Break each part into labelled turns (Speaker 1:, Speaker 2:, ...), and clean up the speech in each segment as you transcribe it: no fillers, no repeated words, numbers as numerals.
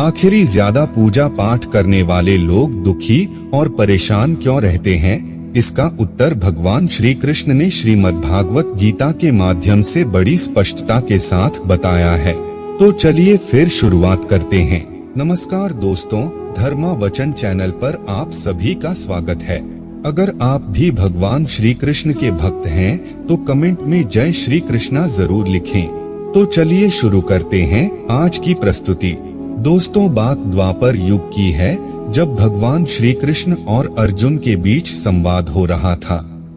Speaker 1: आखिरी ज्यादा पूजा पाठ करने वाले लोग दुखी और परेशान क्यों रहते हैं? इसका उत्तर भगवान श्री कृष्ण ने श्रीमद्भागवत गीता के माध्यम से बड़ी स्पष्टता के साथ बताया है। तो चलिए फिर शुरुआत करते हैं। नमस्कार दोस्तों, धर्मा वचन चैनल पर आप सभी का स्वागत है। अगर आप भी भगवान श्री कृष्ण के भक्त हैं, तो कमेंट में जय श्री कृष्णा जरूर लिखें। तो चलिए शुरू करते हैं आज की प्रस्तुति। दोस्तों, बात द्वापर युग की है, जब भगवान श्री कृष्ण और अर्जुन के बीच संवाद हो रहा था।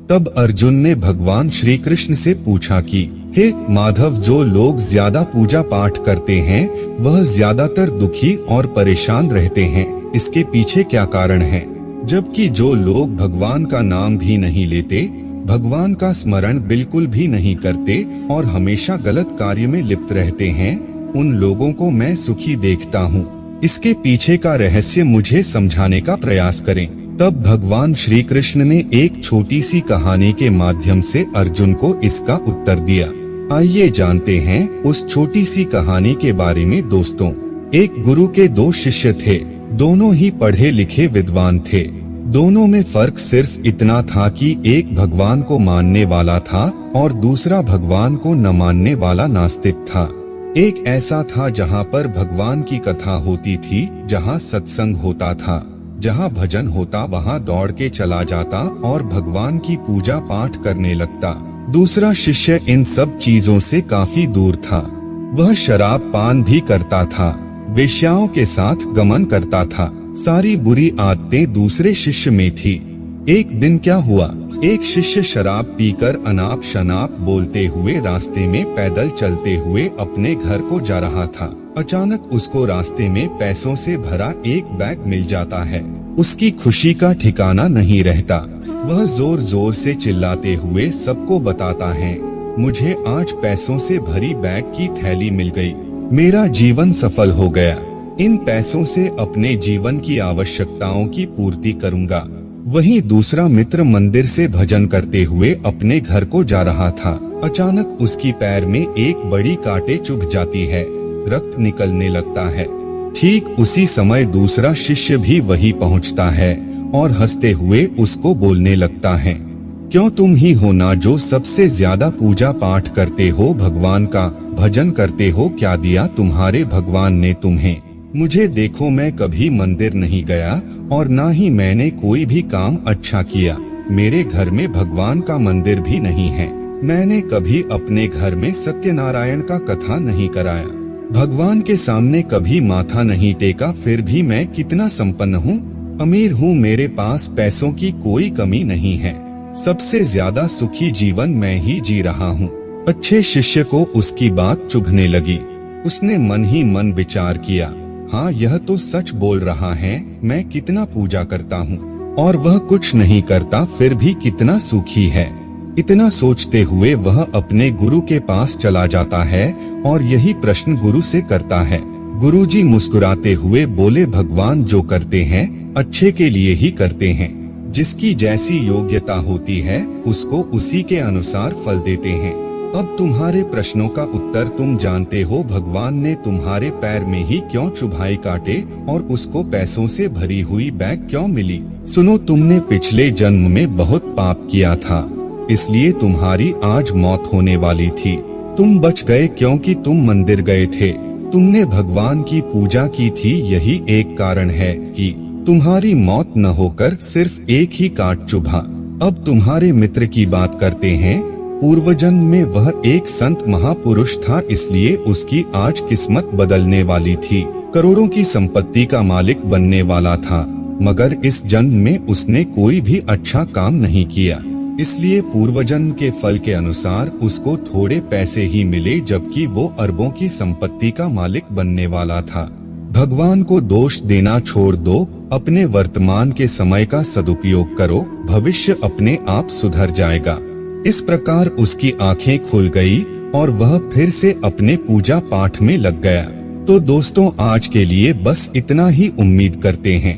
Speaker 1: तब अर्जुन ने भगवान श्री कृष्ण से पूछा कि हे माधव, जो लोग ज्यादा पूजा पाठ करते हैं वह ज्यादातर दुखी और परेशान रहते हैं, इसके पीछे क्या कारण है? जबकि जो लोग भगवान का नाम भी नहीं लेते, भगवान का स्मरण बिल्कुल भी नहीं करते और हमेशा गलत कार्य में लिप्त रहते हैं, उन लोगों को मैं सुखी देखता हूँ। इसके पीछे का रहस्य मुझे समझाने का प्रयास करें। तब भगवान श्री कृष्ण ने एक छोटी सी कहानी के माध्यम से अर्जुन को इसका उत्तर दिया। आइए जानते हैं उस छोटी सी कहानी के बारे में। दोस्तों, एक गुरु के दो शिष्य थे। दोनों ही पढ़े लिखे विद्वान थे। दोनों में फर्क सिर्फ इतना था कि एक भगवान को मानने वाला था और दूसरा भगवान को न मानने वाला नास्तिक था। एक ऐसा था जहाँ पर भगवान की कथा होती थी, जहाँ सत्संग होता था, जहाँ भजन होता वहाँ दौड़ के चला जाता और भगवान की पूजा पाठ करने लगता। दूसरा शिष्य इन सब चीजों से काफी दूर था। वह शराब पान भी करता था, वेश्याओं के साथ गमन करता था। सारी बुरी आदतें दूसरे शिष्य में थी। एक दिन क्या हुआ, एक शिष्य शराब पीकर अनाप शनाप बोलते हुए रास्ते में पैदल चलते हुए अपने घर को जा रहा था। अचानक उसको रास्ते में पैसों से भरा एक बैग मिल जाता है। उसकी खुशी का ठिकाना नहीं रहता। वह जोर जोर से चिल्लाते हुए सबको बताता है, मुझे आज पैसों से भरी बैग की थैली मिल गई, मेरा जीवन सफल हो गया। इन पैसों से अपने जीवन की आवश्यकताओं की पूर्ति करूंगा। वहीं दूसरा मित्र मंदिर से भजन करते हुए अपने घर को जा रहा था। अचानक उसकी पैर में एक बड़ी कांटे चुभ जाती है, रक्त निकलने लगता है। ठीक उसी समय दूसरा शिष्य भी वहीं पहुंचता है और हंसते हुए उसको बोलने लगता है, क्यों तुम ही हो ना जो सबसे ज्यादा पूजा पाठ करते हो, भगवान का भजन करते हो, क्या दिया तुम्हारे भगवान ने तुम्हें? मुझे देखो, मैं कभी मंदिर नहीं गया और ना ही मैंने कोई भी काम अच्छा किया। मेरे घर में भगवान का मंदिर भी नहीं है। मैंने कभी अपने घर में सत्यनारायण का कथा नहीं कराया, भगवान के सामने कभी माथा नहीं टेका। फिर भी मैं कितना संपन्न हूँ, अमीर हूँ, मेरे पास पैसों की कोई कमी नहीं है। सबसे ज्यादा सुखी जीवन मैं ही जी रहा हूँ। अच्छे शिष्य को उसकी बात चुभने लगी। उसने मन ही मन विचार किया, हाँ यह तो सच बोल रहा है, मैं कितना पूजा करता हूँ और वह कुछ नहीं करता, फिर भी कितना सुखी है। इतना सोचते हुए वह अपने गुरु के पास चला जाता है और यही प्रश्न गुरु से करता है। गुरुजी मुस्कुराते हुए बोले, भगवान जो करते हैं अच्छे के लिए ही करते हैं। जिसकी जैसी योग्यता होती है उसको उसी के अनुसार फल देते हैं। अब तुम्हारे प्रश्नों का उत्तर तुम जानते हो। भगवान ने तुम्हारे पैर में ही क्यों चुभाई कांटे और उसको पैसों से भरी हुई बैग क्यों मिली? सुनो, तुमने पिछले जन्म में बहुत पाप किया था, इसलिए तुम्हारी आज मौत होने वाली थी। तुम बच गए क्योंकि तुम मंदिर गए थे, तुमने भगवान की पूजा की थी। यही एक कारण है कि तुम्हारी मौत न होकर सिर्फ एक ही कांट चुभा। अब तुम्हारे मित्र की बात करते हैं। पूर्वजन्म में वह एक संत महापुरुष था, इसलिए उसकी आज किस्मत बदलने वाली थी। करोड़ों की संपत्ति का मालिक बनने वाला था, मगर इस जन्म में उसने कोई भी अच्छा काम नहीं किया, इसलिए पूर्वजन्म के फल के अनुसार उसको थोड़े पैसे ही मिले, जबकि वो अरबों की संपत्ति का मालिक बनने वाला था। भगवान को दोष देना छोड़ दो, अपने वर्तमान के समय का सदुपयोग करो, भविष्य अपने आप सुधर जाएगा। इस प्रकार उसकी आंखें खुल गई और वह फिर से अपने पूजा पाठ में लग गया। तो दोस्तों, आज के लिए बस इतना ही। उम्मीद करते हैं